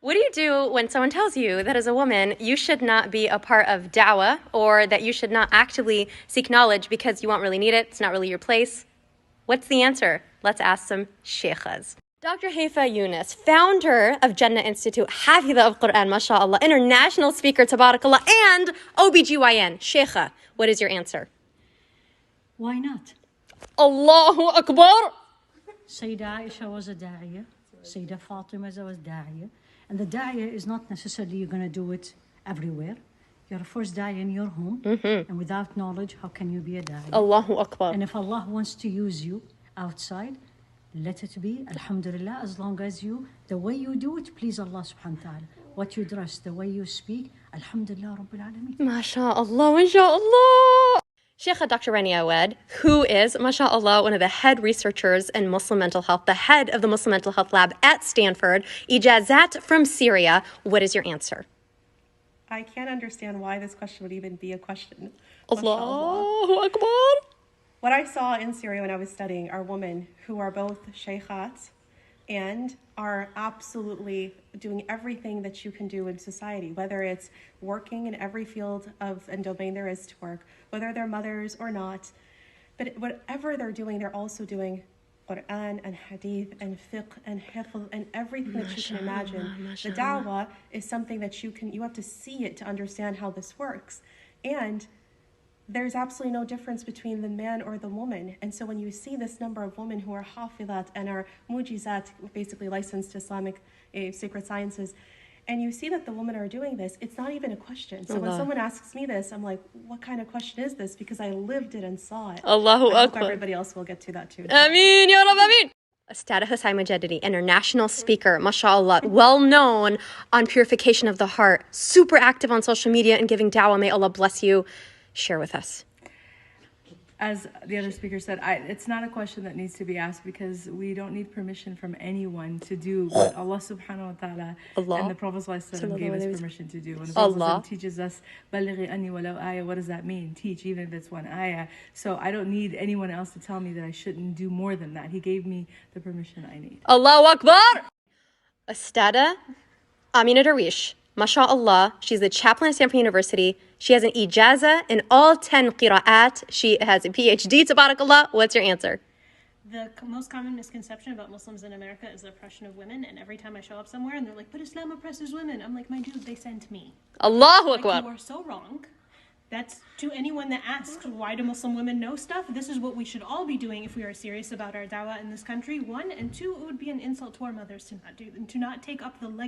What do you do when someone tells you that as a woman, you should not be a part of da'wah or that you should not actively seek knowledge because you won't really need it, it's not really your place? What's the answer? Let's ask some sheikhas. Dr. Haifa Yunus, founder of Jannah Institute, Hafiza of Quran, mashallah, international speaker, tabarakallah, and OBGYN, sheikha. What is your answer? Why not? Allahu Akbar! Sayyida Aisha was a da'iyah. Sayyida Fatima was da'iyah. And the da'iyah is not necessarily you're going to do it everywhere. You're a first da'iyah in your home. And without knowledge, how can you be a da'iyah? Allahu Akbar. And if Allah wants to use you outside, let it be, alhamdulillah, as long as the way you do it, please Allah subhanahu wa ta'ala. What you dress, the way you speak, alhamdulillah, Rabbil Alameen. MashaAllah, MashaAllah. Sheikha Dr. Rania Awad, who is, mashallah, one of the head researchers in Muslim mental health, the head of the Muslim mental health lab at Stanford, ijazat from Syria. What is your answer? I can't understand why this question would even be a question. Allahu Akbar. What I saw in Syria when I was studying are women who are both sheikhats and are absolutely doing everything that you can do in society, whether it's working in every field and domain there is to work, whether they're mothers or not. But whatever they're doing, they're also doing Quran and Hadith and fiqh and hifz and everything that you can imagine. The da'wah is something that you have to see it to understand how this works. And there's absolutely no difference between the man or the woman. And so when you see this number of women who are hafizat and are mujizat, basically licensed Islamic sacred sciences, and you see that the women are doing this, it's not even a question. So when someone asks me this, I'm like, what kind of question is this? Because I lived it and saw it. Allahu I hope Akbar. everybody else will get to that too. Ameen, Ya Rab, Ameen. Astada Hussain Mujaddidi, international speaker, mashallah, well known on purification of the heart, super active on social media and giving da'wah. May Allah bless you. Share with us. As the other speaker said, it's not a question that needs to be asked because we don't need permission from anyone to do what Allah subhanahu wa ta'ala and the Prophet gave us permission to do. When the Prophet teaches us, "Balighi anni walau ayah," what does that mean? Teach, even if it's one ayah. So I don't need anyone else to tell me that I shouldn't do more than that. He gave me the permission I need. Allahu Akbar! Astada Amina Darwish, mashallah, she's the chaplain at Stanford University. She has an ijaza in all 10 qira'at. She has a PhD, tabarakallah. What's your answer? The most common misconception about Muslims in America is the oppression of women. And every time I show up somewhere and they're like, but Islam oppresses women. I'm like, my dude, they sent me. Allahu Akbar. You are so wrong. That's to anyone that asks, why do Muslim women know stuff? This is what we should all be doing if we are serious about our da'wah in this country. One, and two, it would be an insult to our mothers to not take up the